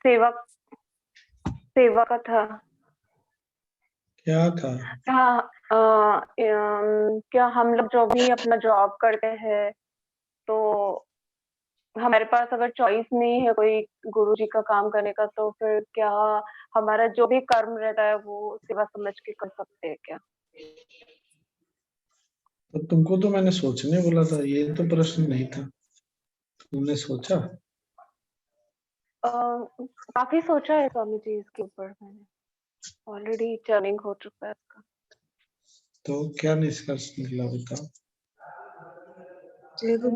सेवा सेवा का था। क्या था? हाँ, क्या हम लोग जो भी अपना जॉब करते हैं तो हमारे पास अगर चॉइस नहीं है कोई गुरु जी का काम करने का, तो फिर क्या हमारा जो भी कर्म रहता है वो सेवा समझ के कर सकते हैं क्या? तो तुमको तो मैंने सोचने बोला था, ये तो प्रश्न नहीं था। तुमने सोचा? काफी सोचा है स्वामी जी इसके ऊपर, मैंने ऑलरेडी टर्निंग हो चुका है इसका। तो क्या निष्कर्ष निकला बताओ?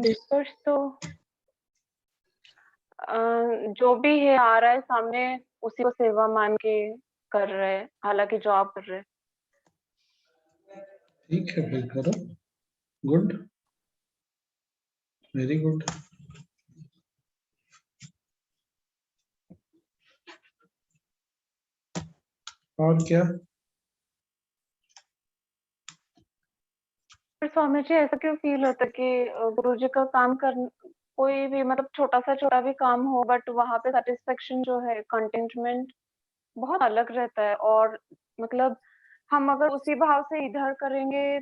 निष्कर्ष तो जो भी है आ रहा है सामने, उसी को सेवा मान के कर रहे हैं, हालांकि जॉब कर रहे हैं। ठीक है, फिर करो। Good, very good. और क्या? फिर स्वामी जी ऐसा क्यों फील होता है कि गुरु जी का काम कर, कोई भी मतलब छोटा भी काम हो, बट वहां पे सेटिस्फेक्शन जो है, कंटेंटमेंट बहुत अलग रहता है। और मतलब हम अगर उसी भाव से इधर करेंगे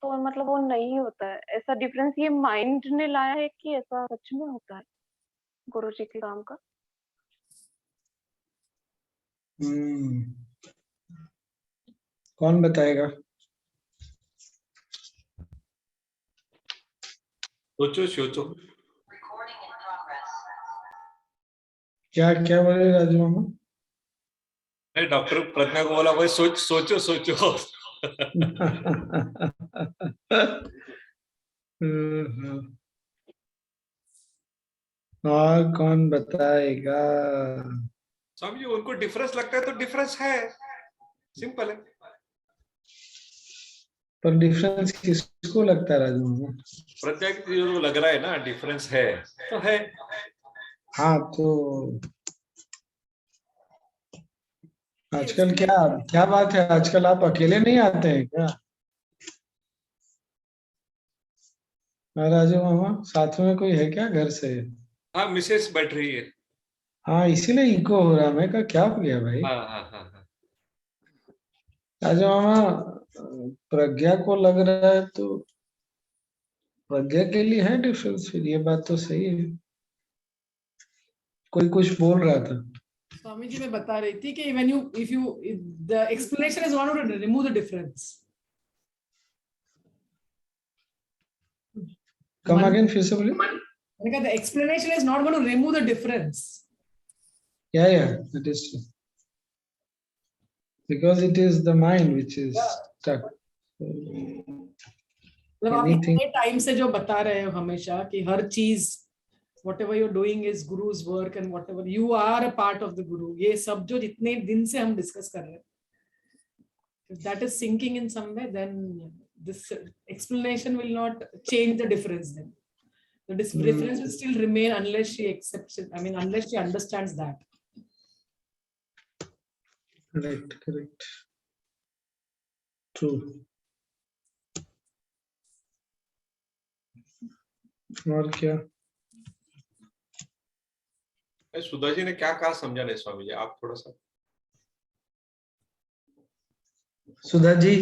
तो मतलब वो नहीं होता है। ऐसा डिफरेंस ये माइंड ने लाया है कि ऐसा सच में होता है गुरु जी के काम का? कौन बताएगा? सोचो सोचो। क्या क्या बोले राजू मामा? डॉक्टर प्रज्ञा को बोला भाई सोचो सोचो। और कौन बताएगा? स्वामी जी उनको डिफरेंस लगता है तो डिफरेंस है, सिंपल है। पर डिफरेंस किसको लगता है राजू मामा? प्रज्ञा की जो लग रहा है ना डिफरेंस है तो है। हाँ, तो आजकल क्या क्या बात है, आजकल आप अकेले नहीं आते हैं क्या? राजू मामा साथ में कोई है क्या घर से? हाँ मिसेस बैठ रही है। हाँ, इसीलिए इको हो रहा। मैं कहा क्या हो गया भाई? हाँ हाँ हाँ हाँ। राजू मामा, प्रज्ञा को लग रहा है तो प्रज्ञा के लिए है डिफरेंस, फिर ये बात तो सही है। कोई कुछ बोल रहा था। स्वामी जी मैं बता रही थी कि when you if you the explanation is not to remove the difference. Come again, फिर से बोलिए। मैंने कहा the explanation is not going to remove the difference. Yeah, that is true. Because it is the mind which is stuck. मतलब आप इतने time से जो बता रहे हो हमेशा कि हर चीज whatever you're doing is guru's work and whatever you are a part of the guru, ये सब जो जितने दिन से हम डिस्कस कर रहे हैं, if that is sinking in some way, then this explanation will not change the difference. Then the difference will still remain unless she accepts it. I mean, unless she understands that. Correct. True. और क्या? सुधा जी ने क्या कहा समझा नहीं स्वामी जी, आप थोड़ा सा। सुधा जी,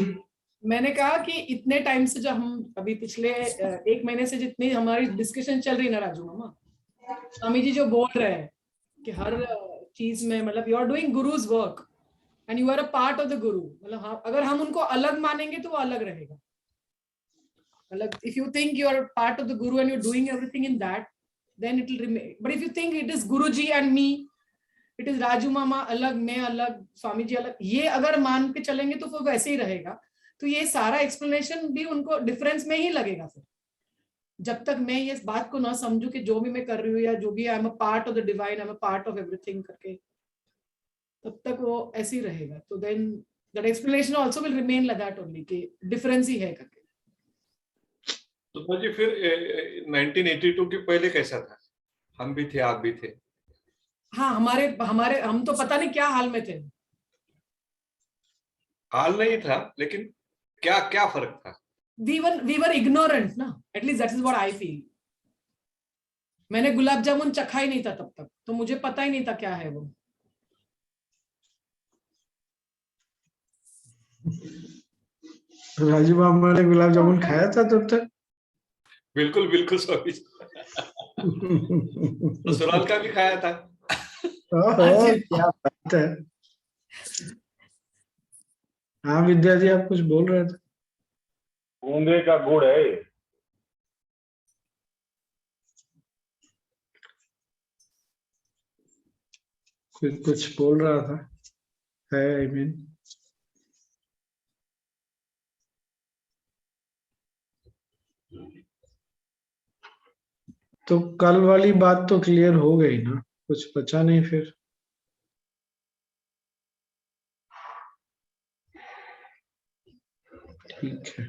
मैंने कहा कि इतने टाइम से जो हम अभी पिछले 1 महीने से जितनी हमारी डिस्कशन चल रही ना राजू मामा, स्वामी जी जो बोल रहे हैं कि हर चीज में मतलब you are doing guru's work and you are a part of the guru, मतलब अगर हम उनको अलग मानेंगे तो वो अलग रहेगा। मतलब if you think you are part of the guru and you are doing everything in that, then it will remain. But if you think it is Guruji and me, it is Raju Mama अलग, मैं अलग, स्वामी जी अलग, ये अगर मान के चलेंगे तो फिर वैसे ही रहेगा। तो ये सारा एक्सप्लेनेशन भी उनको डिफरेंस में ही लगेगा। फिर जब तक मैं ये बात को ना समझू कि जो भी मैं कर रही हूँ या जो भी I am a part of the divine, I am a part of everything करके, तब तक वो ऐसे ही रहेगा। तो then that explanation also will remain like that only, कि डिफरेंस ही है करके। तो जी फिर 1982 के पहले कैसा था? हम भी थे, आप भी थे। हाँ, हमारे हम तो पता नहीं क्या हाल में थे। हाल नहीं था, लेकिन क्या क्या फर्क था? We were ignorant, ना? At least that is what I feel. मैंने गुलाब जामुन चखा ही नहीं था तब तक, तो मुझे पता ही नहीं था क्या है वो। राजू मामा ने गुलाब जामुन खाया था तब तक? बिल्कुल बिल्कुल स्वामी जी, ससुराल का भी खाया था। अच्छा, क्या बात है। हाँ विद्या जी, आप कुछ बोल रहे थे। गूंगे का गुड़ है ये। कोई कुछ बोल रहा था, है आई मीन। तो कल वाली बात तो क्लियर हो गई ना, कुछ बचा नहीं फिर। ठीक है,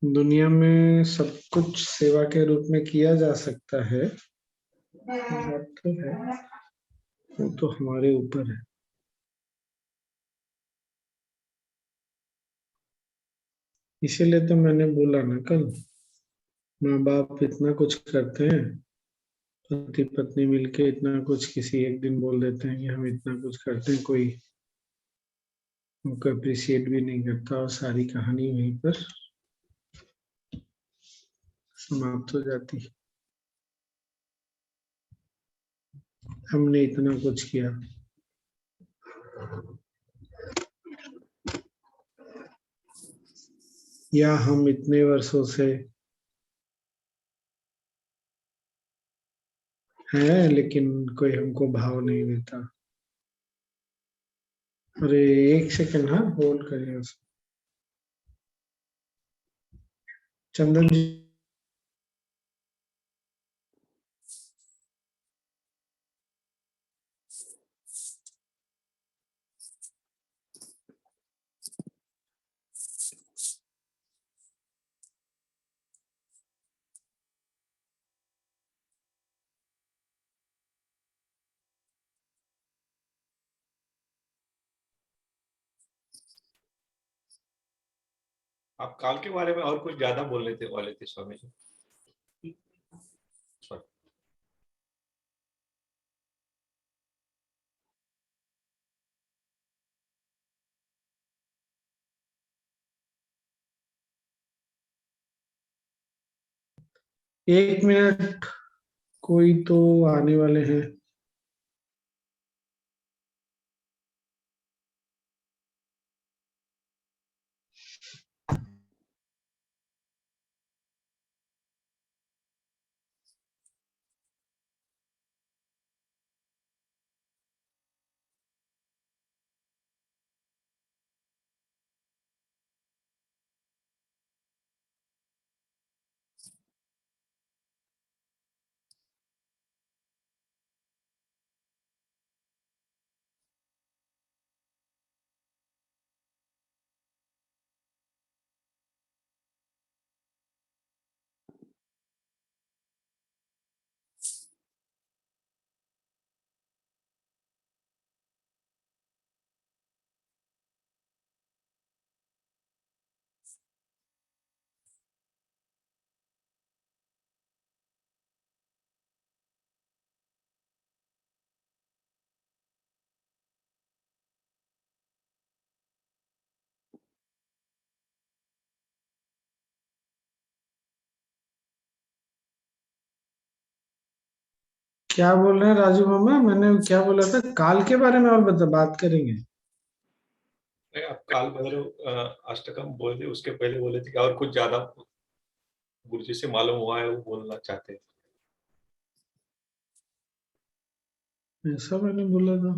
दुनिया में सब कुछ सेवा के रूप में किया जा सकता है, बात तो है, वो तो हमारे ऊपर है। इसीलिए तो मैंने बोला ना कल, माँ बाप इतना कुछ करते हैं, पति पत्नी मिलके इतना कुछ किसी एक दिन बोल देते हैं कि हम इतना कुछ करते हैं, कोई उनको अप्रिशिएट भी नहीं करता, और सारी कहानी वहीं पर समाप्त हो जाती है। हमने इतना कुछ किया, या हम इतने वर्षों से हैं लेकिन कोई हमको भाव नहीं देता। अरे एक सेकंड, हाँ होल्ड करिए। चंदन जी, आप काल के बारे में और कुछ ज्यादा बोलने थे वाले थे स्वामी जी। Sorry. एक मिनट, कोई तो आने वाले हैं। क्या बोल रहे हैं राजू मामा? मैंने क्या बोला था, काल के बारे में और बात करेंगे। नहीं, आप काल भैरव अष्टकम बोले, उसके पहले बोले थे कि और कुछ ज्यादा गुरु जी से मालूम हुआ है, वो बोलना चाहते हैं। ऐसा मैंने बोला था,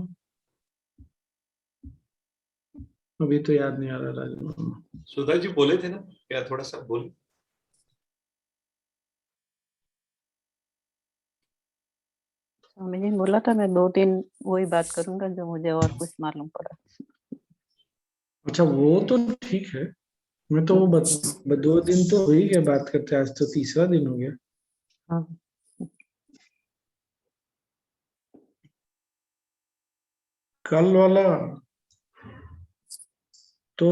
अभी तो याद नहीं आ रहा राजू मामा। सुधा जी बोले थे ना, क्या थोड़ा सा बोले? स्वामी जी बोला था मैं 2 दिन वही बात करूंगा जो मुझे और कुछ मालूम पड़ा। अच्छा वो तो ठीक है, मैं तो वो 2 दिन तो हो ही गया बात करते, आज तो तीसरा दिन हो गया। हाँ, कल वाला तो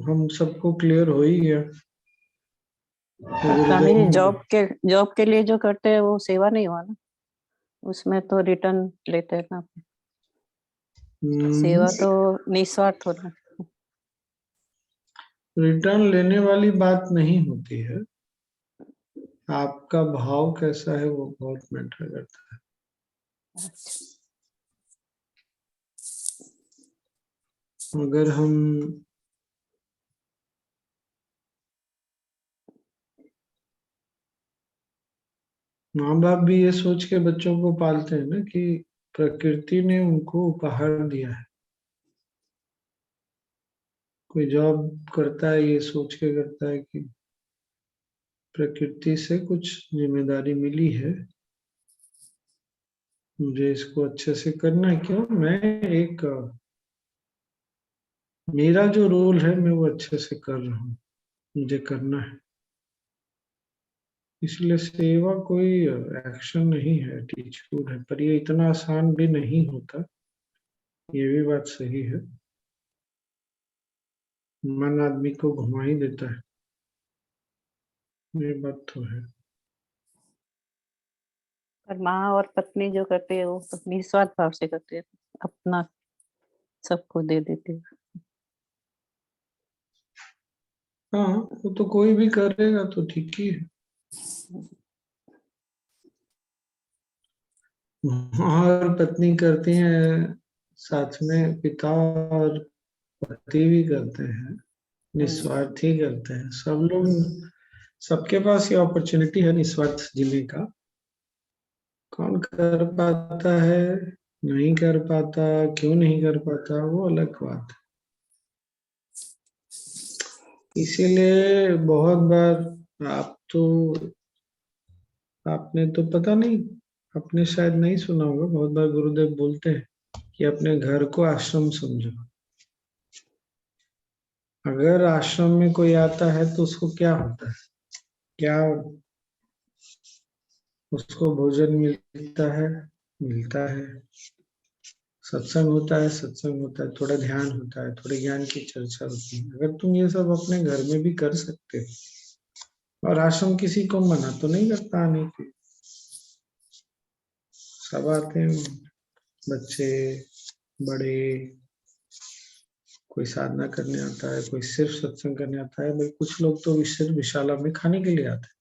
हम सबको क्लियर हो ही गया। तो स्वामी जी गुरुदेव जॉब के लिए जो करते हैं वो सेवा नहीं हुआ ना, उसमें तो रिटर्न लेते हैं ना। सेवा तो निस्वार्थ होना। रिटर्न लेने वाली बात नहीं होती है, आपका भाव कैसा है वो बहुत मैटर करता है। अगर हम माँ बाप भी ये सोच के बच्चों को पालते हैं ना कि प्रकृति ने उनको उपहार दिया है, कोई जॉब करता है ये सोच के करता है कि प्रकृति से कुछ जिम्मेदारी मिली है, मुझे इसको अच्छे से करना है। क्यों? मैं एक मेरा जो रोल है मैं वो अच्छे से कर रहा हूँ, मुझे करना है। इसलिए सेवा कोई एक्शन नहीं है, एटीट्यूड है। पर ये इतना आसान भी नहीं होता, ये भी बात सही है। मन आदमी को घुमा ही देता है, ये बात तो है। पर माँ और पत्नी जो करते हैं वो तो निस्वार्थ भाव से करते हैं, अपना सबको दे देते हैं। हाँ, वो तो कोई भी करेगा तो ठीक ही है। और पत्नी करती हैं, साथ में पिता और पति भी करते हैं, निस्वार्थ ही करते हैं। सब लोग, सबके पास ये अपॉर्चुनिटी है निस्वार्थ जीने का। कौन कर पाता है, नहीं कर पाता, क्यों नहीं कर पाता, वो अलग बात है। इसीलिए बहुत बार आपने तो पता नहीं, आपने शायद नहीं सुना होगा, बहुत बार गुरुदेव बोलते हैं कि अपने घर को आश्रम समझो। अगर आश्रम में कोई आता है तो उसको क्या होता है, क्या उसको भोजन मिलता है, सत्संग होता है, थोड़ा ध्यान होता है, थोड़े ज्ञान की चर्चा होती है। अगर तुम ये सब अपने घर में भी कर सकते हो, और आश्रम किसी को मना तो नहीं करता आने की, सब आते हैं, बच्चे बड़े, कोई साधना करने आता है, कोई सिर्फ सत्संग करने आता है। भाई कुछ लोग तो सिर्फ विशाला में खाने के लिए आते हैं।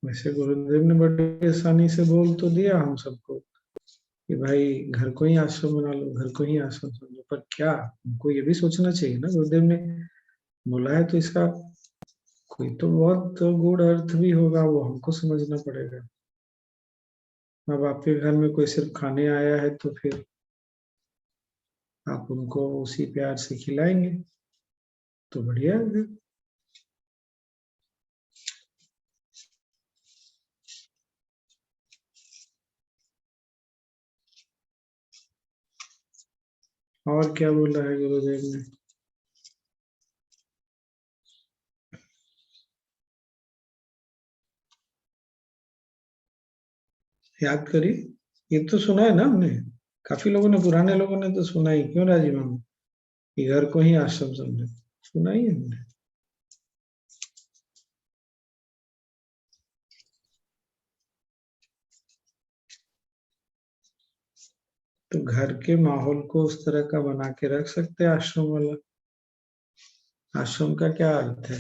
वैसे गुरुदेव ने बड़ी आसानी से बोल तो दिया हम सबको कि भाई घर को ही आश्रम बना लो, घर को ही आश्रम समझो। पर क्या हमको ये भी सोचना चाहिए ना, गुरुदेव ने बोला है तो इसका कोई तो बहुत गूढ़ अर्थ भी होगा, वो हमको समझना पड़ेगा। अब आपके घर में कोई सिर्फ खाने आया है तो फिर आप उनको उसी प्यार से खिलाएंगे तो बढ़िया है। और क्या बोला है गुरुदेव ने? याद करिए, ये तो सुना है ना हमने, काफी लोगों ने, पुराने लोगों ने तो सुना ही। क्यों राजीव मामा, कि घर को ही आश्रम समझो, सुना ही है हमने। तो घर के माहौल को उस तरह का बना के रख सकते हैं आश्रम वाला। आश्रम का क्या अर्थ है?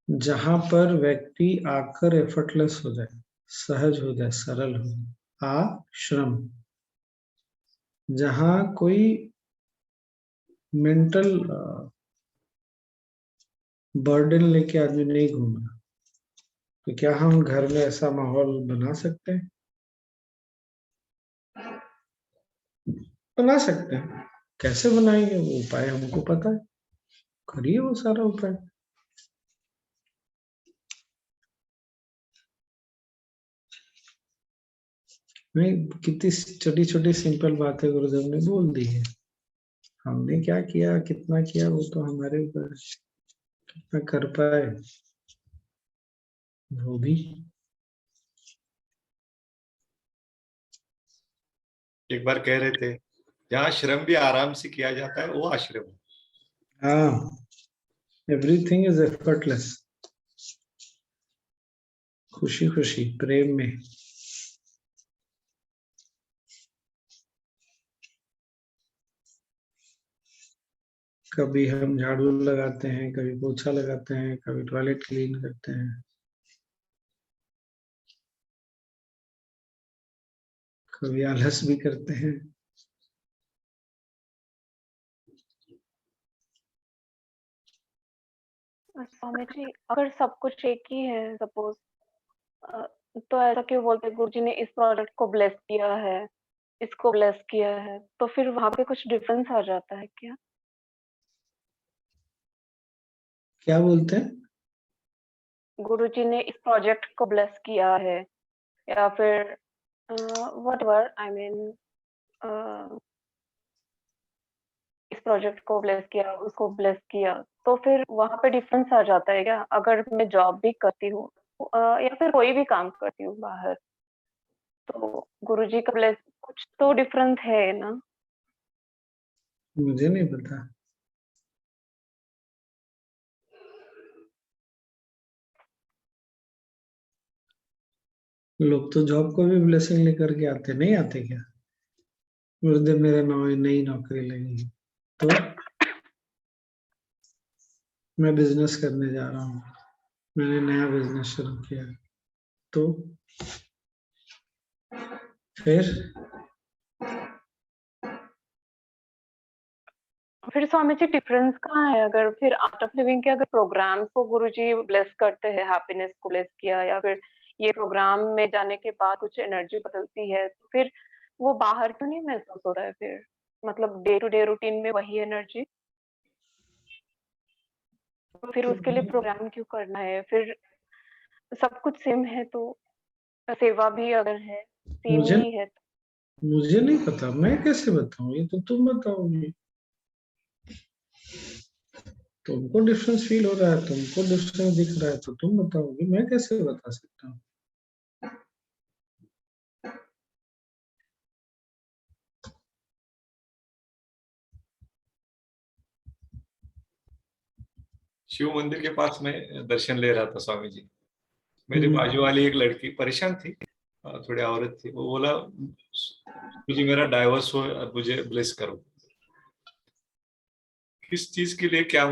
जहां पर व्यक्ति आकर एफर्टलेस हो जाए, सहज हो जाए, सरल हो जाए, आश्रम। जहां कोई मेंटल बर्डन लेके आदमी नहीं घूम रहा, तो क्या हम घर में ऐसा माहौल बना सकते हैं? बना सकते हैं। कैसे बनाएंगे वो उपाय हमको पता है, करिए वो सारा उपाय। नहीं, कितनी छोटी छोटी सिंपल बातें गुरुदेव ने बोल दी है। हमने क्या किया, कितना किया, वो तो हमारे ऊपर है। कितना कर पाए वो भी। एक बार कह रहे थे जहाँ श्रम भी आराम से किया जाता है वो आश्रम है। हाँ, एवरीथिंग इज एफर्टलेस, खुशी खुशी प्रेम में। कभी हम झाड़ू लगाते हैं, कभी पोछा लगाते हैं, कभी टॉयलेट क्लीन करते हैं, कभी आलस भी करते हैं। स्वामी जी, अगर सब कुछ एक ही है सपोज, तो ऐसा क्यों बोलते हैं गुरुजी ने इस प्रोडक्ट को ब्लेस किया है, इसको ब्लेस किया है, तो फिर वहां पे कुछ डिफरेंस आ जाता है क्या? क्या बोलते हैं? गुरुजी ने इस प्रोजेक्ट को ब्लेस किया है, या फिर व्हाटएवर आई मीन, इस प्रोजेक्ट को ब्लेस किया, उसको ब्लेस किया, तो फिर वहां पे डिफरेंस आ जाता है क्या? अगर मैं जॉब भी करती हूँ या फिर कोई भी काम करती हूँ बाहर, तो गुरुजी का ब्लेस, कुछ तो डिफरेंस है ना? मुझे नहीं पता। लोग तो जॉब को भी ब्लेसिंग लेकर के आते, नहीं आते क्या? गुरुदेव मेरे नई नौकरी लगी, तो मैं बिजनेस करने जा रहा हूँ, मैंने नया बिजनेस शुरू किया, तो फिर स्वामी जी डिफरेंस कहाँ है? अगर फिर आर्ट ऑफ लिविंग के अगर प्रोग्राम्स को गुरुजी ब्लेस करते हैं, हैप्पीनेस को ब्लेस किया, या फिर ये प्रोग्राम में जाने के बाद कुछ एनर्जी बदलती है, तो फिर वो बाहर क्यों नहीं महसूस हो रहा है फिर? मतलब डे टू डे रूटीन में वही एनर्जी, तो फिर उसके लिए प्रोग्राम क्यों करना है? फिर सब कुछ सेम है तो, सेवा भी अगर है सेम मुझे ही है तो। मुझे नहीं पता, मैं कैसे बताऊं? ये तो तुम बताओगे। तुमको डिफरेंस फील हो रहा है, तुमको डिफरेंस दिख रहा है, तो तुम बताओगे, मैं कैसे बता सकता हूँ? शिव मंदिर के पास मैं दर्शन ले रहा था स्वामी जी, मेरे बाजू वाली एक लड़की परेशान थी, थोड़ी औरत थी, वो बोला मुझे मेरा डाइवोर्स हो, मुझे ब्लेस करो। किस चीज के लिए, क्या?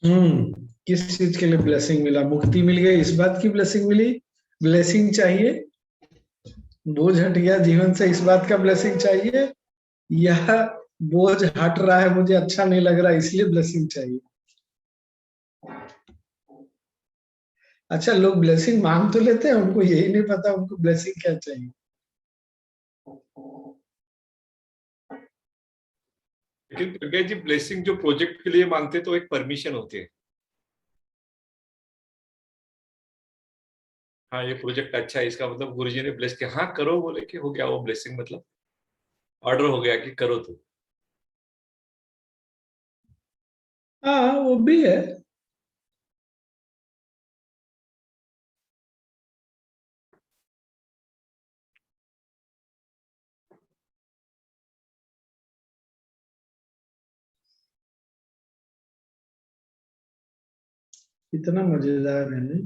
किस चीज के लिए ब्लेसिंग मिला? मुक्ति मिल गई, इस बात की ब्लेसिंग मिली? ब्लेसिंग चाहिए, बोझ हट गया जीवन से, इस बात का ब्लेसिंग चाहिए? या बोझ हट रहा है, मुझे अच्छा नहीं लग रहा इसलिए ब्लेसिंग चाहिए? अच्छा, लोग ब्लेसिंग मांग तो लेते हैं, उनको यही नहीं पता उनको ब्लेसिंग क्या चाहिए। लेकिन प्रज्ञा जी, ब्लेसिंग जो प्रोजेक्ट के लिए मांगते तो एक परमिशन होती है, हाँ ये प्रोजेक्ट अच्छा है, इसका मतलब गुरुजी ने ब्लेस किया, हाँ करो बोले कि हो गया वो ब्लेसिंग, मतलब ऑर्डर हो गया कि करो तो। हाँ, वो भी है। कितना मजेदार है नहीं?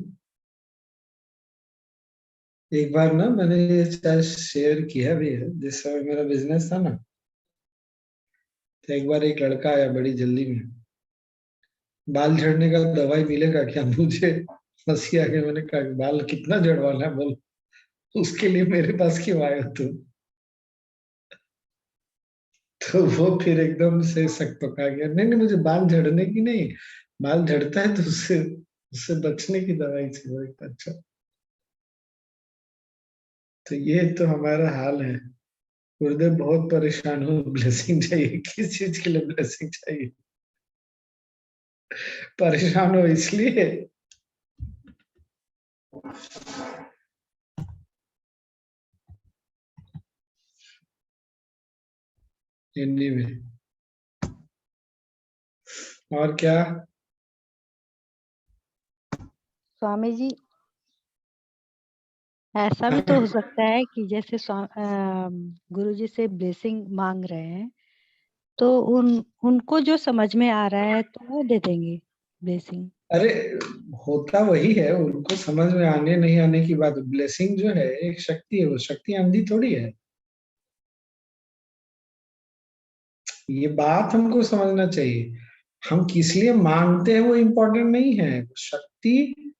एक बार ना, मैंने ये शायद शेयर किया भी है, जिस समय मेरा बिजनेस था ना, तो एक बार एक लड़का आया बड़ी जल्दी में, बाल झड़ने का दवाई मिलेगा क्या मुझे? हंसी आ गई, मैंने कहा बाल कितना झड़वाना है बोल, उसके लिए मेरे पास क्यों आए हो तुम? तो वो फिर एकदम से सकपका गया, नहीं नहीं मुझे बाल झड़ने की नहीं, बाल झड़ता है तो उससे उससे बचने की दवाई चाहिए। अच्छा, तो ये तो हमारा हाल है। गुरुदेव बहुत परेशान हो, ब्लेसिंग चाहिए, किस चीज के लिए ब्लेसिंग चाहिए? परेशान हो इसलिए? एनीवे, और क्या? स्वामी जी, ऐसा भी तो हो सकता है कि जैसे गुरुजी से ब्लेसिंग मांग रहे हैं तो उनको जो समझ में आ रहा है तो वो दे देंगे ब्लेसिंग। अरे होता वही है, उनको समझ में आने नहीं आने की बात। ब्लेसिंग जो है एक शक्ति है, वो शक्ति अंधी थोड़ी है। ये बात हमको समझना चाहिए। हम किस लिए मांगते हैं वो इम्पोर्टेंट नहीं है। शक्ति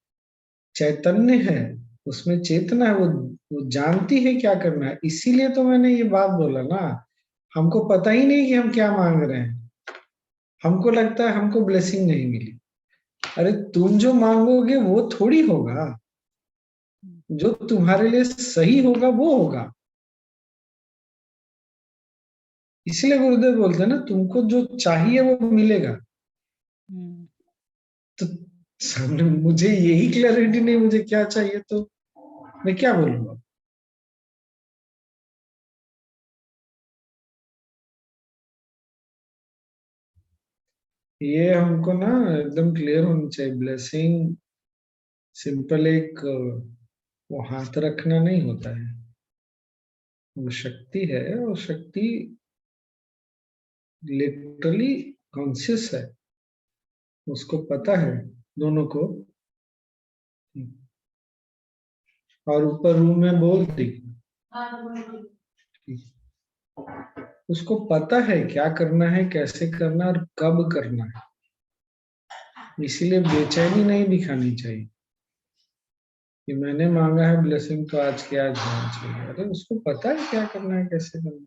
चैतन्य है, उसमें चेतना है, वो जानती है क्या करना है। इसीलिए तो मैंने ये बात बोला ना, हमको पता ही नहीं कि हम क्या मांग रहे हैं। हमको लगता है हमको ब्लेसिंग नहीं मिली। अरे तुम जो मांगोगे वो थोड़ी होगा, जो तुम्हारे लिए सही होगा वो होगा। इसलिए गुरुदेव बोलते हैं ना, तुमको जो चाहिए वो मिलेगा। तो सामने मुझे यही क्लैरिटी नहीं मुझे क्या चाहिए, तो मैं क्या बोलूंगा। ये हमको ना एकदम क्लियर होना चाहिए। ब्लेसिंग सिंपल एक वो हाथ रखना नहीं होता है, वो शक्ति है। और शक्ति लिटरली कॉन्शियस है, उसको पता है दोनों को। और ऊपर रूम में बोल दी, उसको पता है क्या करना है, कैसे करना और कब करना है। इसीलिए बेचैनी नहीं दिखानी चाहिए कि मैंने मांगा है ब्लेसिंग तो आज के आज होना चाहिए। अरे उसको पता है क्या करना है, कैसे करना है।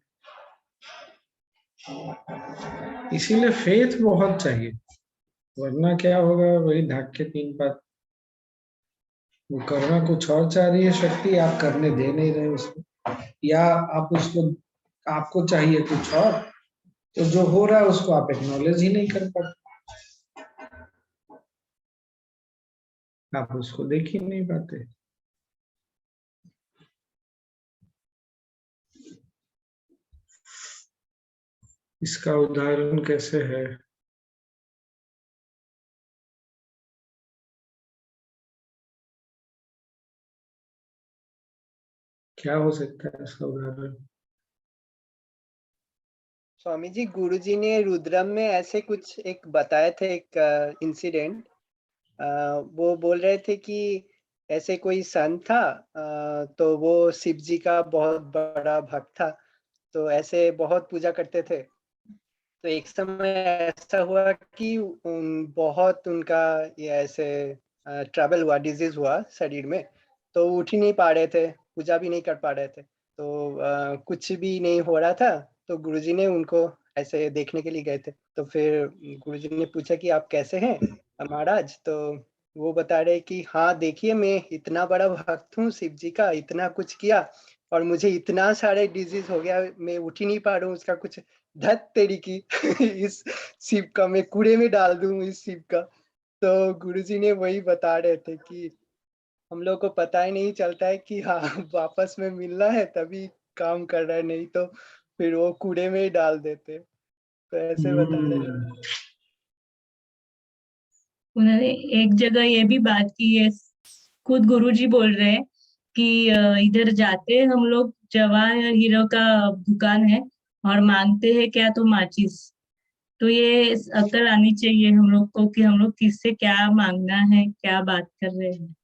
इसीलिए फेथ बहुत चाहिए, वरना क्या होगा, वही ढाक के 3 बात। वो करना कुछ और चाह रही है शक्ति, आप करने दे नहीं रहे उसको, या आप उसको, आपको चाहिए कुछ और, तो जो हो रहा है उसको आप एक्नॉलेज ही नहीं कर पाते, आप उसको देख ही नहीं पाते। इसका उदाहरण कैसे है, क्या हो सकता है इसका उदाहरण। स्वामी जी, गुरुजी ने रुद्रम में ऐसे कुछ एक बताए थे, एक इंसिडेंट। वो बोल रहे थे कि ऐसे कोई संत था, तो वो शिव जी का बहुत बड़ा भक्त था, तो ऐसे बहुत पूजा करते थे। तो एक समय ऐसा हुआ कि बहुत उनका ये ऐसे ट्रबल हुआ, डिजीज हुआ शरीर में, तो उठ ही नहीं पा रहे थे, पूजा भी नहीं कर पा रहे थे, तो कुछ भी नहीं हो रहा था। तो गुरुजी ने उनको ऐसे देखने के लिए गए थे। तो फिर गुरुजी ने पूछा कि आप कैसे हैं महाराज। तो वो बता रहे कि हाँ देखिए, मैं इतना बड़ा भक्त हूँ शिव जी का, इतना कुछ किया और मुझे इतना सारे डिजीज हो गया, मैं उठ ही नहीं पा रहा हूँ, उसका कुछ धत तेरी की इस शिव का मैं कूड़े में डाल दूं इस शिव का। तो गुरुजी ने वही बता रहे थे कि हम लोग को पता ही नहीं चलता है कि हाँ वापस में मिलना है तभी काम कर रहा है, नहीं तो फिर वो कूड़े में ही डाल देते। तो ऐसे बता रहे थे। उन्होंने एक जगह ये भी बात की है, खुद गुरुजी बोल रहे हैं कि इधर जाते हैं हम लोग, जवाहर हीरो का दुकान है और मांगते हैं क्या, तो माचिस। तो ये अकल आनी चाहिए हम लोग को कि हम लोग किससे क्या मांगना है, क्या बात कर रहे हैं।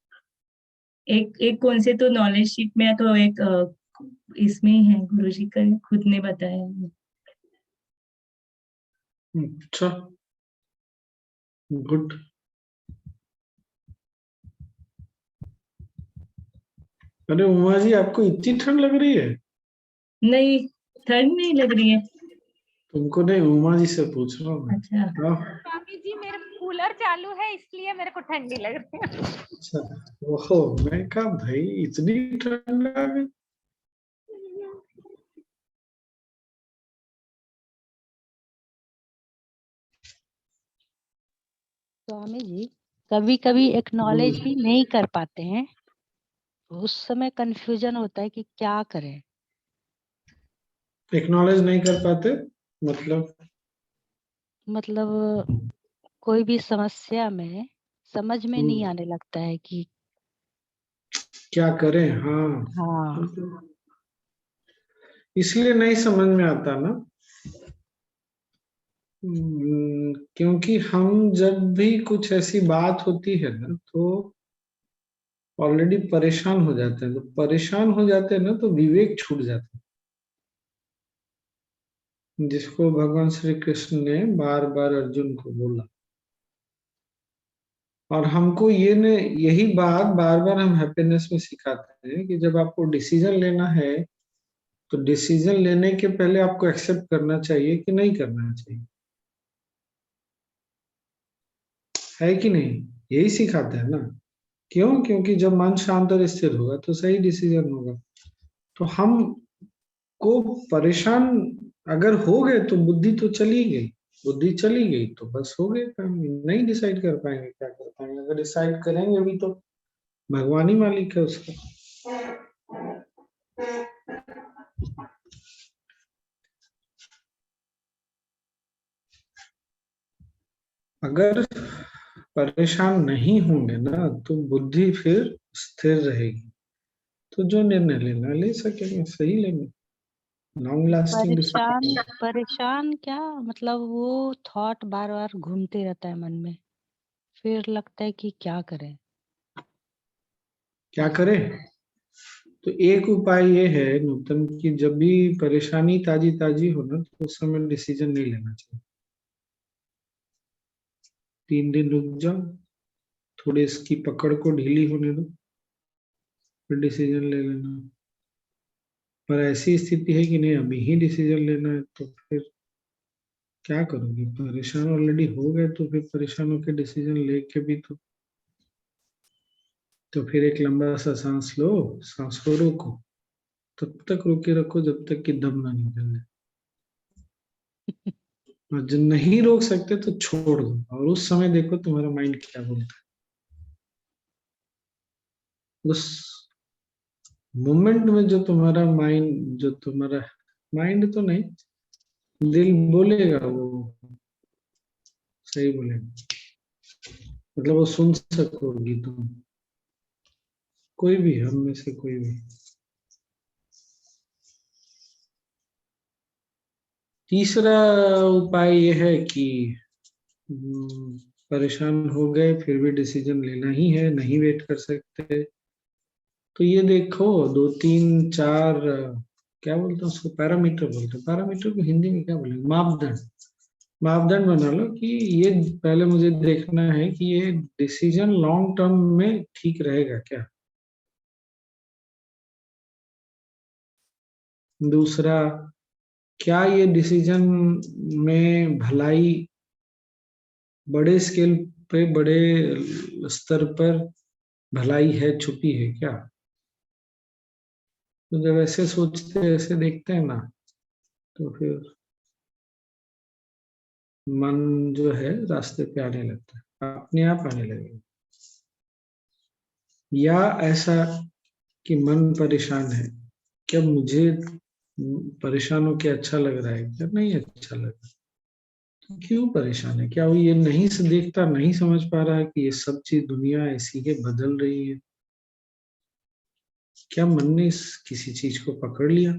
एक एक कौन से तो नॉलेज शीट में है, तो एक इसमें ही है, गुरुजी का खुद ने बताया है। अच्छा, गुड। अरे उमा जी, आपको इतनी ठंड लग रही है? नहीं, ठंड नहीं लग रही है। तुमको नहीं, उमा जी से पूछ रहा हूँ। अच्छा, स्वामी जी मेरा कूलर चालू है इसलिए मेरे को ठंडी लग रही है। अच्छा, ओहो, मैं कहा भाई इतनी ठंड आ गई। स्वामी जी कभी कभी एक्नॉलेज भी नहीं कर पाते हैं, उस समय कंफ्यूजन होता है कि क्या करें। एक्नॉलेज नहीं कर पाते मतलब कोई भी समस्या में समझ में नहीं आने लगता है कि क्या करें? हाँ, हाँ इसलिए नहीं समझ में आता ना। क्योंकि हम जब भी कुछ ऐसी बात होती है ना तो ऑलरेडी परेशान हो जाते हैं। तो परेशान हो जाते हैं ना तो विवेक छूट जाता है, जिसको भगवान श्री कृष्ण ने बार बार अर्जुन को बोला। और हमको यही बात बार बार हम हैप्पीनेस में सिखाते हैं कि जब आपको डिसीजन लेना है तो डिसीजन लेने के पहले आपको एक्सेप्ट करना चाहिए कि नहीं करना चाहिए, है कि नहीं? यही सिखाते हैं ना। क्यों? क्योंकि जब मन शांत और स्थिर होगा तो सही डिसीजन होगा। तो हम को परेशान अगर हो गए तो बुद्धि तो चली गई। बुद्धि चली गई तो बस हो गए काम। नहीं डिसाइड कर पाएंगे क्या कर पाएंगे। अगर डिसाइड करेंगे भी तो भगवान ही मालिक है उसका। अगर परेशान नहीं होंगे ना तो बुद्धि फिर स्थिर रहेगी, तो जो निर्णय लेना ले सकेंगे, सही लेंगे, लॉन्ग लास्टिंग परेशान डिसीजन। परेशान क्या मतलब, वो थॉट बार बार घूमते रहता है मन में, फिर लगता है कि क्या करें। क्या करें? तो एक उपाय ये है नूतन कि जब भी परेशानी ताजी ताजी हो ना तो उस समय डिसीजन नहीं लेना चाहिए। 3 दिन रुक जाओ, थोड़ी इसकी पकड़ को ढीली होने दो, फिर डिसीजन ले लेना। पर ऐसी स्थिति है कि नहीं अभी ही डिसीजन लेना है तो फिर क्या करोगे? परेशान ऑलरेडी हो गए तो फिर परेशान होकर डिसीजन लेके भी तो फिर एक लंबा सा सांस लो, सांस को रोको, तब तक रोके रखो जब तक कि दम ना निकल जाए। और जब नहीं रोक सकते तो छोड़ दो, और उस समय देखो तुम्हारा माइंड क्या बोलता है। उस मोमेंट में जो तुम्हारा माइंड तो नहीं, दिल बोलेगा, वो सही बोलेगा, मतलब वो सुन सकोगी तुम, कोई भी, हम में से कोई भी। तीसरा उपाय यह है कि परेशान हो गए फिर भी डिसीजन लेना ही है, नहीं वेट कर सकते, तो ये देखो 2 3 4 क्या बोलते हैं उसको, पैरामीटर बोलते हैं। पैरामीटर को हिंदी में क्या बोलेंगे? मापदंड। मापदंड बना लो कि ये पहले मुझे देखना है कि ये डिसीजन लॉन्ग टर्म में ठीक रहेगा क्या। दूसरा, क्या ये डिसीजन में भलाई बड़े स्केल पे, बड़े स्तर पर भलाई है, छुपी है क्या? तो जब ऐसे सोचते हैं, ऐसे देखते हैं ना, तो फिर मन जो है रास्ते पे आने लगता है, अपने आप आने लगेगा। या ऐसा कि मन परेशान है, क्या मुझे परेशान होके अच्छा लग रहा है क्या? नहीं अच्छा लग रहा। तो क्यों परेशान है? क्या वो ये नहीं से देखता, नहीं समझ पा रहा है कि ये सब चीज दुनिया ऐसी है, बदल रही है? क्या मन ने किसी चीज को पकड़ लिया?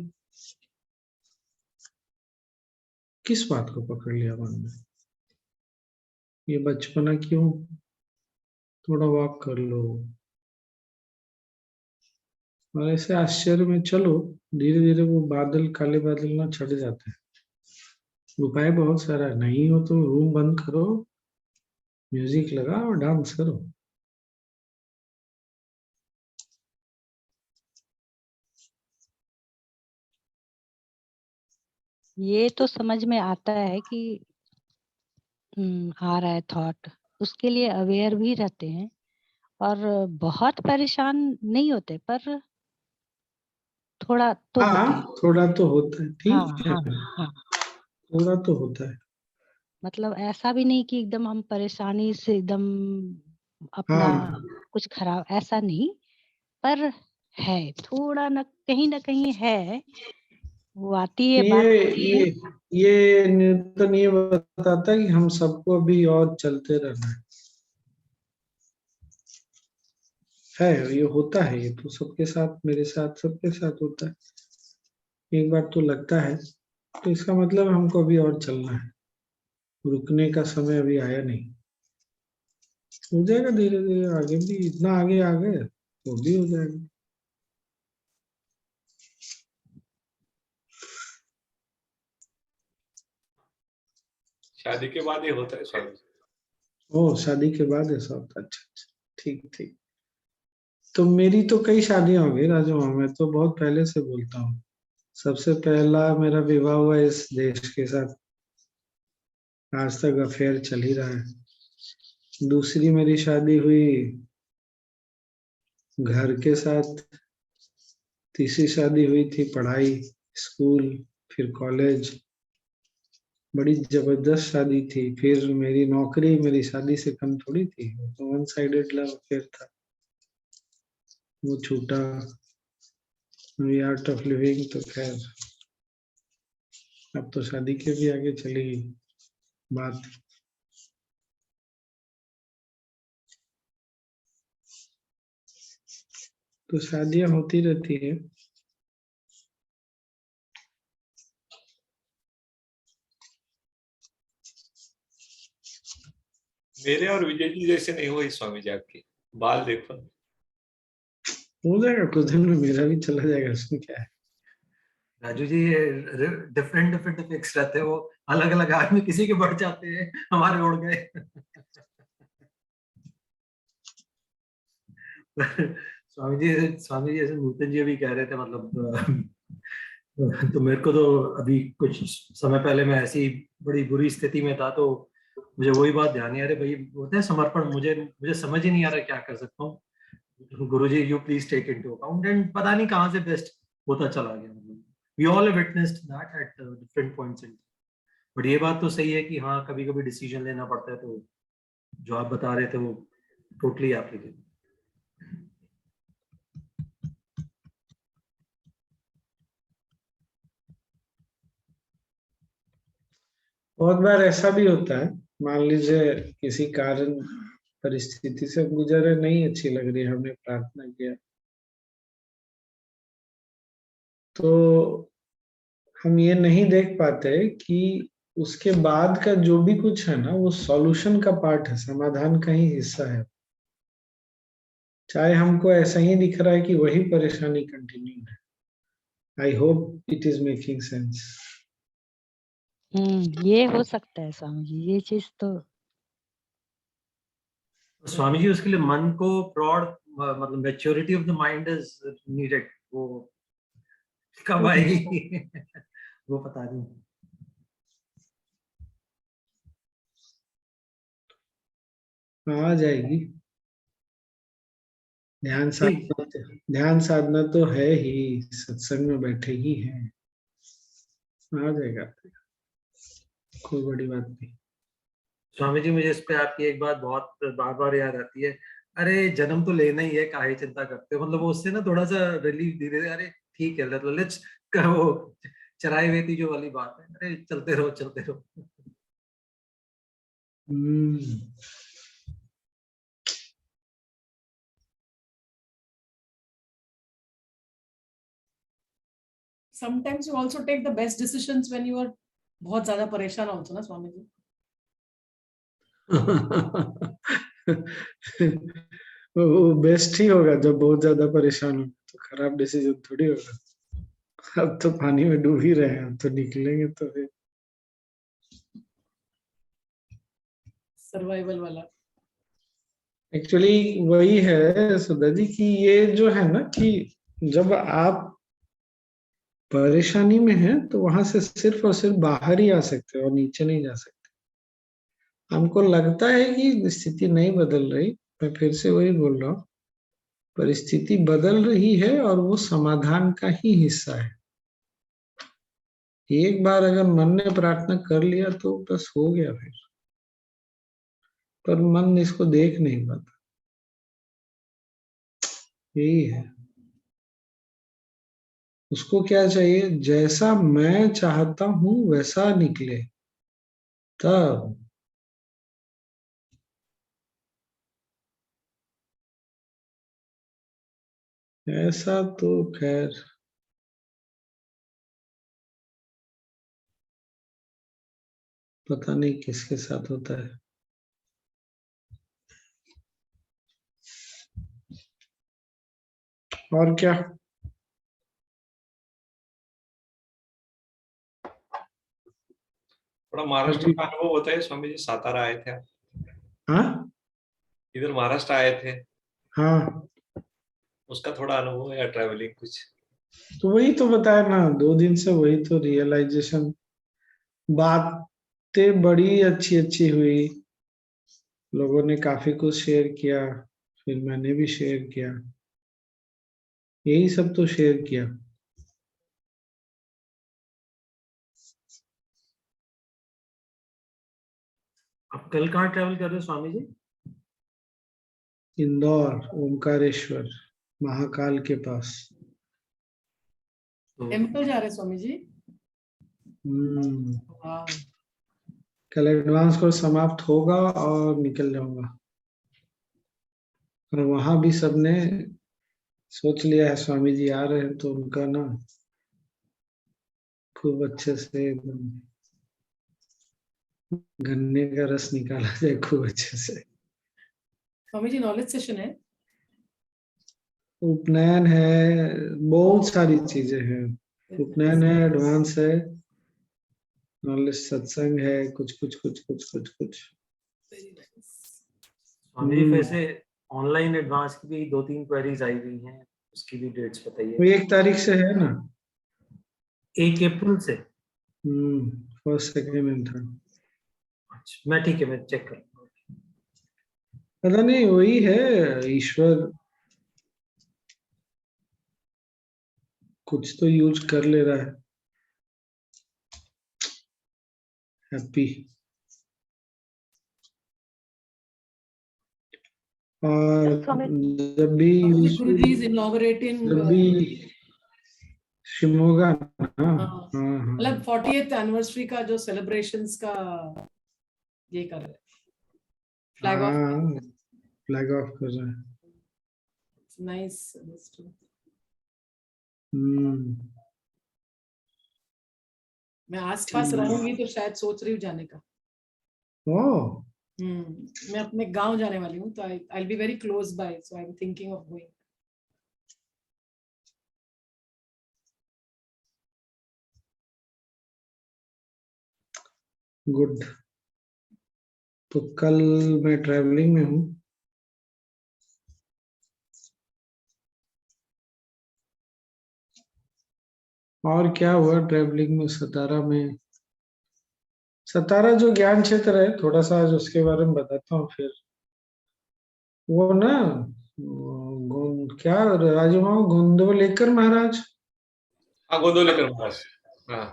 किस बात को पकड़ लिया मन ने? ये बचपना क्यों? थोड़ा वॉक कर लो और ऐसे आश्चर्य में चलो, धीरे धीरे वो बादल, काले बादल ना छट जाते हैं। उपाय बहुत सारा है। नहीं हो तो रूम बंद करो, म्यूजिक लगाओ और डांस करो। ये तो समझ में आता है कि आ रहा है थॉट, उसके लिए अवेयर भी रहते हैं और बहुत परेशान नहीं होते, पर थोड़ा तो होते हैं। हाँ, थोड़ा तो होता है, हाँ ठीक है, हाँ हाँ, थोड़ा तो होता है। मतलब ऐसा भी नहीं कि एकदम हम परेशानी से एकदम अपना हाँ, कुछ खराब, ऐसा नहीं, पर है थोड़ा, न कहीं है, वो आती है, बात ये आती है। ये ये न्यूटन ये बताता है कि हम सबको अभी और चलते रहना है। है, ये होता है, ये तो सबके साथ, मेरे साथ, सबके साथ होता है। एक बार तो लगता है, तो इसका मतलब हमको अभी और चलना है, रुकने का समय अभी आया नहीं। हो जाएगा धीरे धीरे, आगे भी इतना आगे आ गए वो भी हो जाएगा। शादी के बाद ये होता है स्वामी जी। ओ, शादी के बाद ऐसा होता है? अच्छा अच्छा, ठीक ठीक। तो मेरी तो कई शादियां हो गई राजू, मैं तो बहुत पहले से बोलता हूँ। सबसे पहला मेरा विवाह हुआ इस देश के साथ, आज तक अफेयर चल ही रहा है। दूसरी मेरी शादी हुई घर के साथ। तीसरी शादी हुई थी पढ़ाई, स्कूल, फिर कॉलेज, बड़ी जबरदस्त शादी थी। फिर मेरी नौकरी मेरी शादी से कम थोड़ी थी, तो वन साइडेड लव अफेयर था, वो छूटा। अभी आर्ट ऑफ लिविंग तो खैर अब तो शादी के भी आगे चली गई बात। तो शादियां होती रहती है। मेरे और विजय जी जैसे नहीं हुई स्वामी जी आपकी, बाल देखो। हो जाएगा कुछ दिन में, मेरा भी चला जाएगा, उसमें क्या है। राजू जी, ये डिफरेंट डिफरेंट इफेक्ट्स रहते हैं, वो अलग अलग आदमी, किसी के बढ़ जाते हैं, हमारे उड़ गए। स्वामी जी ऐसे नूतन जी अभी कह रहे थे, मतलब तो मेरे को तो अभी कुछ समय पहले मैं ऐसी बड़ी बुरी स्थिति में था, तो मुझे वही बात ध्यान नहीं आ रही भाई, होता है समर्पण, मुझे मुझे समझ ही नहीं आ रहा क्या कर सकता हूँ। Guruji, you please take into account, and पता नहीं कहाँ से बेस्ट होता चला गया। We all have witnessed that at different points in. But ये बात तो सही है कि हाँ, कभी कभी डिसीजन लेना पड़ता है, तो जो आप बता रहे थे वो टोटली एप्लीकेबल। बहुत बार ऐसा भी होता है, मान लीजिए किसी कारण परिस्थिति से गुजरे, नहीं अच्छी लग रही, हमने प्रार्थना किया, तो हम ये नहीं देख पाते कि उसके बाद का जो भी कुछ है ना, वो सॉल्यूशन का पार्ट है, समाधान का ही हिस्सा है। चाहे हमको ऐसा ही दिख रहा है कि वही परेशानी कंटिन्यू है। I hope it is making sense. ये हो सकता है स्वामी जी, ये चीज तो। स्वामी जी, उसके लिए मन को प्रौढ़, मतलब maturity of the mind is needed. वो कब आएगी वो पता नहीं। आ जाएगी। ठीक। ध्यान साधना तो है ही, सत्संग में बैठे ही हैं, आ जाएगा, कोई बड़ी बात नहीं। स्वामी जी, मुझे इस पे आपकी एक बात बहुत बार बार याद आती है, अरे जन्म तो लेना ही है, काहे चिंता करते हो, मतलब वो उससे ना थोड़ा सा रिलीफ धीरे धीरे, अरे ठीक है, लेट्स, वो चराई वेती जो वाली बात है, अरे चलते रहो चलते रहो। Sometimes you also take the best decisions when you are बहुत ज्यादा परेशान also ना स्वामी जी। वो बेस्ट ही होगा, जब बहुत ज्यादा परेशान हो तो खराब डिसीजन थोड़ी होगा। अब तो पानी में डूब ही रहे हैं, अब तो निकलेंगे तो फिर सर्वाइवल वाला। एक्चुअली वही है सुधा जी कि ये जो है ना, कि जब आप परेशानी में हैं तो वहां से सिर्फ और सिर्फ बाहर ही आ सकते हो और नीचे नहीं जा सकते। हमको लगता है कि स्थिति नहीं बदल रही, मैं फिर से वही बोल रहा हूँ, परिस्थिति बदल रही है और वो समाधान का ही हिस्सा है। एक बार अगर मन ने प्रार्थना कर लिया तो बस हो गया फिर, पर मन इसको देख नहीं पाता, यही है। उसको क्या चाहिए, जैसा मैं चाहता हूं वैसा निकले, तब ऐसा तो खैर पता नहीं किसके साथ होता है। और क्या? थोड़ा महाराष्ट्र का अनुभव होता है स्वामी जी, सातारा आए थे आप? हाँ इधर महाराष्ट्र आए थे, हाँ, उसका थोड़ा अनुभव या ट्रैवलिंग कुछ? तो वही तो बताया ना, 2 दिन से वही तो रियलाइजेशन, बातें बड़ी अच्छी अच्छी हुई, लोगों ने काफी कुछ शेयर किया, फिर मैंने भी शेयर किया, यही सब तो शेयर किया। आप कल कहाँ ट्रैवल कर रहे हो स्वामी जी? इंदौर, ओमकारेश्वर, महाकाल के पास। टेम्पल जा रहे हैं स्वामी जी? वाह, कल एडवांस कोर्स समाप्त होगा और निकल जाऊंगा। और वहां भी सबने सोच लिया है, स्वामी जी आ रहे हैं तो उनका ना खूब अच्छे से एकदम गन्ने का रस निकाला जाए खूब अच्छे से। स्वामी जी नॉलेज सेशन है? उपनयन है, बहुत सारी चीजें हैं। उपनयन है, एडवांस है, नॉलेज सत्संग है, कुछ कुछ कुछ कुछ कुछ कुछ। स्वामी जी वैसे ऑनलाइन एडवांस की भी 2-3 क्वेरीज आई हुई हैं, उसकी भी डेट्स वो बताइए। 1 तारीख से है ना? 1 अप्रैल से? First, second and third. अच्छा, मैं ठीक है, मैं चेक कर लूंगा। पता नहीं, वही है, ईश्वर कुछ तो यूज कर ले रहा है। हैप्पी। और जब भी गुरु जी इज इनॉग्रेटिंग, जब भी शिमोगा ना, हाँ, हाँ मतलब 40th एनिवर्सरी का जो सेलिब्रेशंस का ये कर रहे, फ्लैग ऑफ, हाँ, फ्लैग ऑफ कर रहा है। नाइस। मैं आसपास रहूंगी तो शायद सोच रही हूँ जाने का। ओह, मैं अपने गांव जाने वाली हूँ, तो I will be very close by, so I am thinking of going. Good. तो कल मैं ट्रैवलिंग में हूँ। और क्या हुआ ट्रैवलिंग में? सतारा जो ज्ञान क्षेत्र है, थोड़ा सा आज उसके बारे में बताता हूँ। फिर वो ना, क्या राजमाओ गोंदवलेकर महाराज, हाँ, गोंदवलेकर महाराज, हाँ।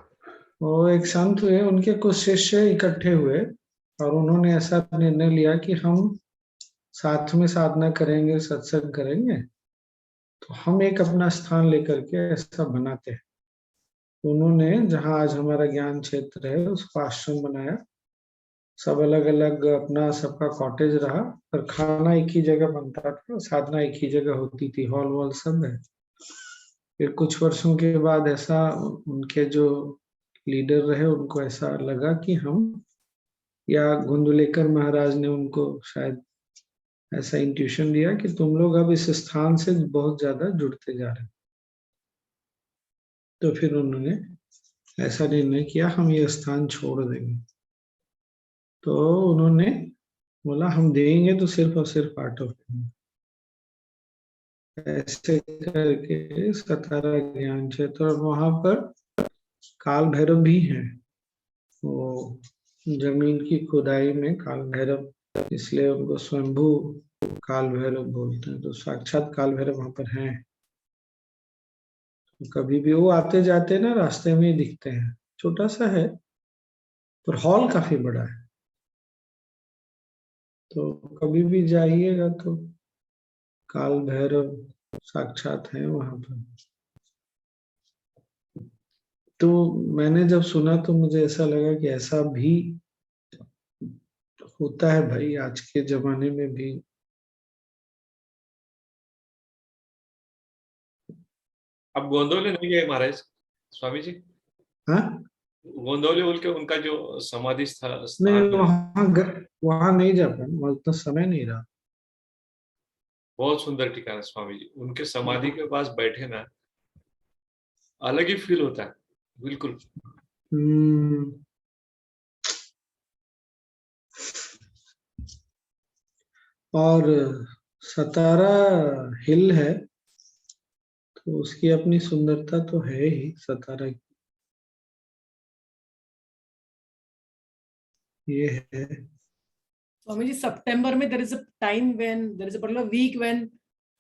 वो एक संत हुए, उनके कुछ शिष्य इकट्ठे हुए और उन्होंने ऐसा निर्णय लिया कि हम साथ में साधना करेंगे, सत्संग करेंगे, तो हम एक अपना स्थान लेकर के ऐसा बनाते हैं। उन्होंने जहाँ आज हमारा ज्ञान क्षेत्र है उसको आश्रम बनाया, सब अलग अलग अपना सबका कॉटेज रहा, पर खाना एक ही जगह बनता था, साधना एक ही जगह होती थी, हॉल वॉल सब है। फिर कुछ वर्षों के बाद ऐसा उनके जो लीडर रहे उनको ऐसा लगा कि हम, या गोंदवलेकर महाराज ने उनको शायद ऐसा इंट्यूशन दिया कि तुम लोग अब इस स्थान से बहुत ज्यादा जुड़ते जा रहे हैं। तो फिर उन्होंने ऐसा निर्णय किया, हम ये स्थान छोड़ देंगे। तो उन्होंने बोला हम देंगे तो सिर्फ और सिर्फ पार्ट ऑफ पेमेंट। ऐसे करके सतारा ज्ञान क्षेत्र, और वहां पर काल भैरव भी हैं। वो जमीन की खुदाई में काल भैरव, इसलिए उनको स्वयंभू काल भैरव बोलते हैं। तो साक्षात काल भैरव वहां पर हैं। तो कभी भी वो आते जाते ना रास्ते में ही दिखते हैं। छोटा सा है पर हॉल काफी बड़ा है, तो कभी भी जाइएगा तो काल भैरव साक्षात है वहां पर। तो मैंने जब सुना तो मुझे ऐसा लगा कि ऐसा भी होता है भाई, आज के जमाने में भी आप गोंदवले नहीं गए महाराज स्वामी जी? हाँ गोंदवले बोल के उनका जो समाधि नहीं, स्थान है, वहां नहीं जा पाए, वहां उतना समय नहीं रहा। बहुत सुंदर ठिकाना है स्वामी जी। उनके समाधि के पास बैठे ना, अलग ही फील होता है बिल्कुल। और सतारा हिल है तो उसकी अपनी सुंदरता तो है ही सतारा की, ये है। स्वामी जी सितंबर में there is a time when there is a particular week when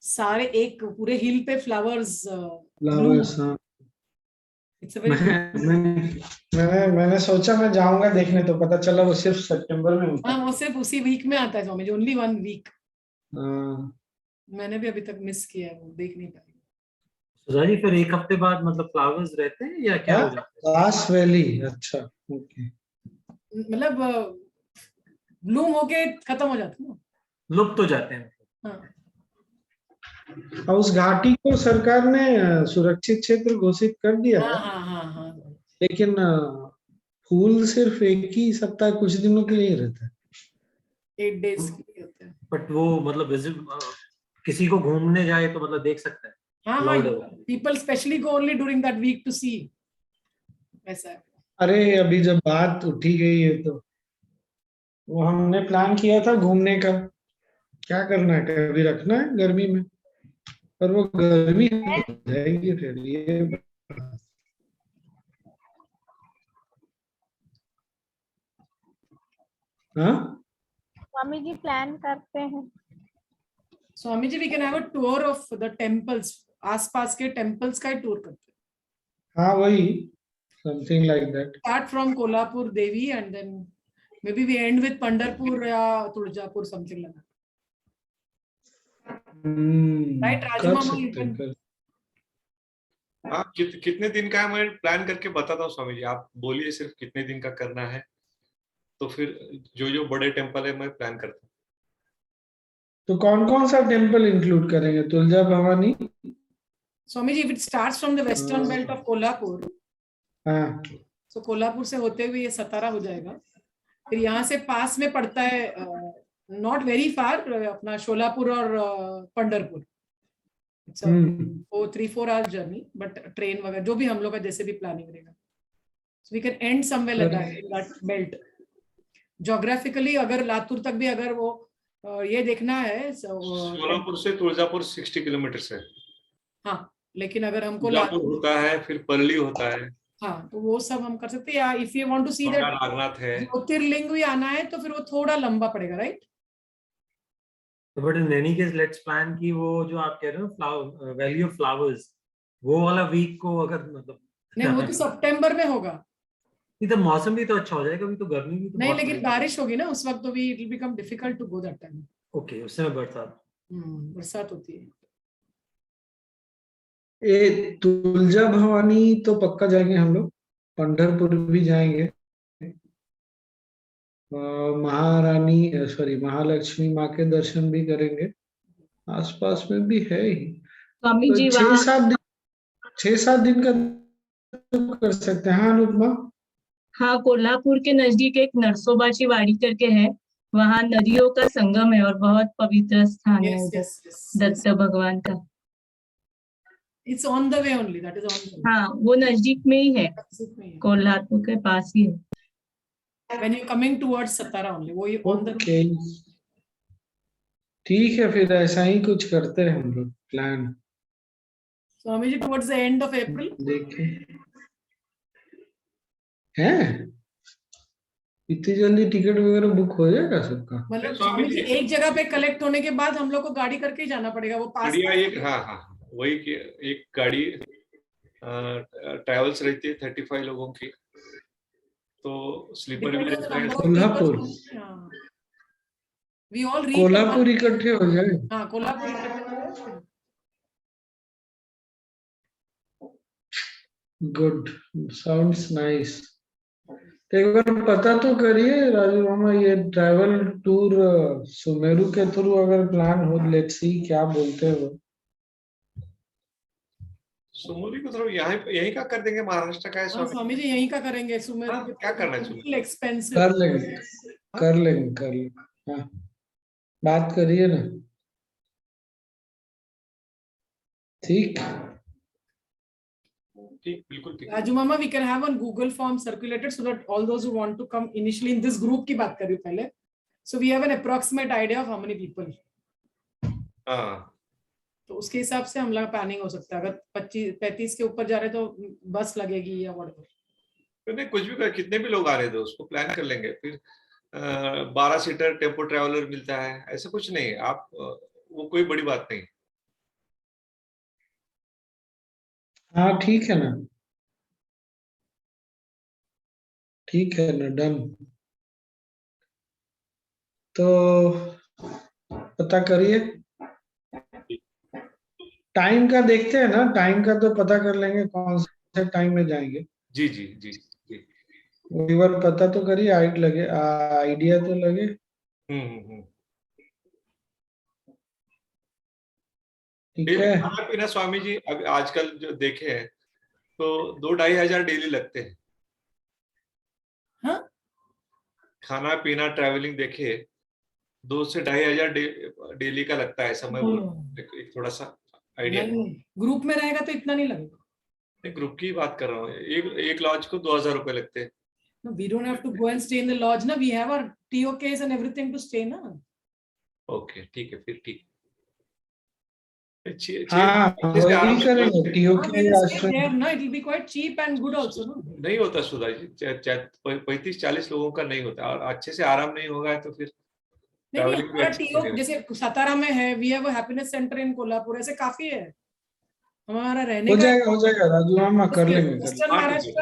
सारे एक पूरे हिल पे फ्लावर्स फ्लावर्स, हाँ। इट्स अ वेरी मैंने सोचा मैं जाऊंगा देखने, तो पता चला वो सिर्फ सितंबर में होता है। हाँ, वो सिर्फ उसी वीक में आता है स्वामी जी, ओनली 1 वीक। हाँ। मैंने भी अभी तक मिस किया है, वो देख नहीं पाई। सुधा जी फिर एक हफ्ते बाद मतलब फ्लावर्स रहते हैं या क्या हो जाता है? दास वैली, अच्छा ओके। मतलब ब्लूम होके खत्म हो जाते हैं ना, लुप्त हो जाते हैं। हाँ। और उस घाटी को सरकार ने सुरक्षित क्षेत्र घोषित कर दिया है, हाँ। लेकिन फूल सिर्फ एक ही सप्ताह कुछ दिनों के लिए रहता है। 8 days के लिए होता है। बट वो मतलब किसी को घूमने जाए तो मतलब देख सकता है। हाँ, people specially go only during that week to see, ऐसा है। अरे अभी जब बात उठी गई है तो वो हमने प्लान किया था घूमने का, क्या करना है, कभी रखना है गर्मी में, पर वो गर्मी हो जाएगी फिर ये। हाँ स्वामी जी प्लान करते हैं। Swami ji we can have a tour of the temples, आसपास के टेम्पल्स का टूर करते हैं। हाँ वही, something like that. Start from Kolhapur Devi and then maybe we end with Pandharpur या Tuljapur, something like that. Right राजमा, हाँ कितने दिन का है मैं प्लान करके बताता हूँ स्वामी जी, आप बोलिए सिर्फ कितने दिन का करना है, तो फिर जो बड़े टेम्पल है मैं प्लान करता हूँ। तो कौन कौन सा टेम्पल इंक्लूड करेंगे? Tulja Bhavani Swami ji, if it starts from the western belt of Kolhapur, हाँ, तो कोल्हापुर से होते हुए ये सतारा हो जाएगा। फिर यहाँ से पास में पड़ता है, नॉट वेरी फार, अपना शोलापुर और पंढरपुर। वो 3-4 आवर्स जर्नी, बट ट्रेन वगैरह जो भी हम लोग का जैसे भी प्लानिंग रहेगा, so we can end somewhere that belt. Geographically अगर लातूर तक भी अगर वो ये देखना है, सोलापुर से तुळजापुर 60 किलोमीटर है। हाँ, लेकिन अगर हमको तुळजापुर होता है, फिर परली होता है, हाँ, तो वो सब हम कर सकते हैं। या if you want to see that Nagnath है, ज्योतिर्लिंग भी आना है, तो फिर वो थोड़ा लंबा पड़ेगा, right? But in any case let's plan कि वो जो आप कह रहे हो वैली ऑफ फ्लावर्स, वो वाला वीक को अगर मतलब नहीं, वो तो सितंबर में होगा। इधर मौसम भी तो अच्छा हो जाएगा, अभी तो गर्मी भी तो नहीं, लेकिन बारिश होगी ना उस वक्त, तो भी it will become difficult to go that time. Okay, उस समय बरसात होती है। ये तुलजा भवानी तो पक्का जाएंगे हम लोग, पंढरपुर भी जाएंगे, महारानी सॉरी महालक्ष्मी माँ के दर्शन भी करेंगे, आसपास में भी है ही। स्वामी जी तो 6-7 दिन का तो कर सकते हैं। हाँ अनुपमा? हाँ, कोल्हापुर के नजदीक एक नरसोबाची वाड़ी करके है, वहाँ नदियों का संगम है और बहुत पवित्र स्थान है उधर, दत्त भगवान का। It's on the way only, that is on the way. हाँ, वो नजदीक में ही है, कोल्हापुर के पास ही है। When you're coming towards Satara only, वो on the ओके ठीक है, फिर ऐसा ही कुछ करते हैं हम लोग plan. Swami ji towards the end of April देखें हैं इतनी जल्दी टिकट वगैरह बुक हो जाएगा सबका? मतलब स्वामी जी एक जगह पे कलेक्ट होने के बाद हम लोग को गाड़ी करके ही जाना पड़ेगा, वो पास एक हाँ वही कि एक गाड़ी ट्रैवल्स रहती है 35 लोगों की, तो स्लीपर भी रहता है। Kolhapur we all reach Kolhapur इकट्ठे हो जाए। हाँ, कोल्हापुर इकट्ठे। Good, sounds nice. तो एक बार पता तो करिए राजू मामा, ये ट्रैवल टूर सुमेरु के थ्रू अगर प्लान हो, लेट्स सी क्या बोलते हो। सुमुली को थोड़ा यहीं का कर देंगे, महाराष्ट्र का है हाँ स्वामी। स्वामी जी यहीं का करेंगे। सुमित हाँ, क्या करना चाहिए? एक्सपेंसिव कर लेंगे कर लेंगे कर लेंगे। हाँ बात करिए ना। ठीक ठीक, बिल्कुल ठीक। राजू मामा, we can have one Google form circulated so that all those who want to come initially in this group की बात कर रही हूँ पहले, so we have an approximate idea of how many people. हाँ तो उसके हिसाब से हम लोग प्लानिंग हो सकता है। अगर 25-35 के ऊपर जा रहे तो बस लगेगी या व्हाटएवर। नहीं, कुछ भी कर, कितने भी लोग आ रहे थे उसको प्लान कर लेंगे। फिर 12 सीटर टेम्पो ट्रैवलर मिलता है, ऐसा कुछ नहीं है। आप वो कोई बड़ी बात नहीं। हाँ ठीक है ना, ठीक है ना, डन। तो पता करिए, टाइम का देखते हैं ना, टाइम का तो पता कर लेंगे कौन से टाइम में जाएंगे। जी जी जी जी। एक बार पता तो करिए, आइडिया तो लगे। ठीक है। खाना पीना स्वामी जी अब आजकल जो देखे हैं तो 2-2.5 हजार डेली लगते हैं। हाँ? खाना पीना ट्रैवलिंग देखे 2 से 2.5 हजार डेली का लगता है, ऐसा मैं एक थोड़ा सा आइडिया। ग्रुप में रहेगा तो इतना नहीं लगेगा। ग्रुप की बात कर रहा हूँ। एक लॉज को 2,000 रुपए लगते हैं। No, we don't have to go and stay in the lodge ना, we have our TOKs and everything to stay ना। ओके ठीक है, फिर ठीक। हाँ वही करेंगे, TOK ना, it will be quite cheap and good also ना। नहीं होता सुधा जी, 35-40 लोगों का नहीं होता, और अच्छे से आराम नहीं होगा तो फिर नहीं, हमारा TO जैसे सातारा में है, we have a happiness center in Kolhapur, ऐसे काफी है हमारा रहने का। हो जाएगा राजू मामा, कर लेंगे। Western Maharashtra,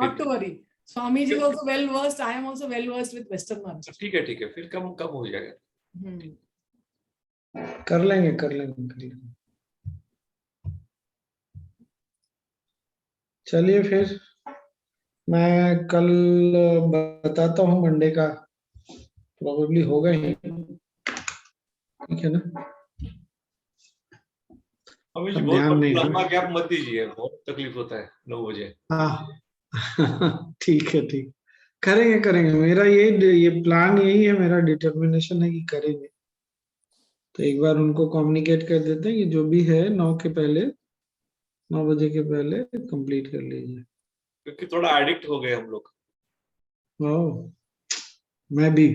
not to worry. Swami ji also well versed, I am also well versed with Western Maharashtra. ठीक है, फिर कम हो जाएगा। कर लेंगे। चलिए फिर मैं कल बताता हूँ, मंडे का प्रोबेबली होगा ही, ठीक है ना। बहुत लंबा गैप मत दीजिए, बहुत तकलीफ होता है 9 बजे। हाँ ठीक है, ठीक करेंगे। मेरा ये प्लान यही है, मेरा डिटर्मिनेशन है कि करेंगे। तो एक बार उनको कम्युनिकेट कर देते हैं कि जो भी है 9 बजे के पहले कंप्लीट कर लीजिए, क्योंकि थोड़ा एडिक्ट हो गए हम लोग। मैं भी।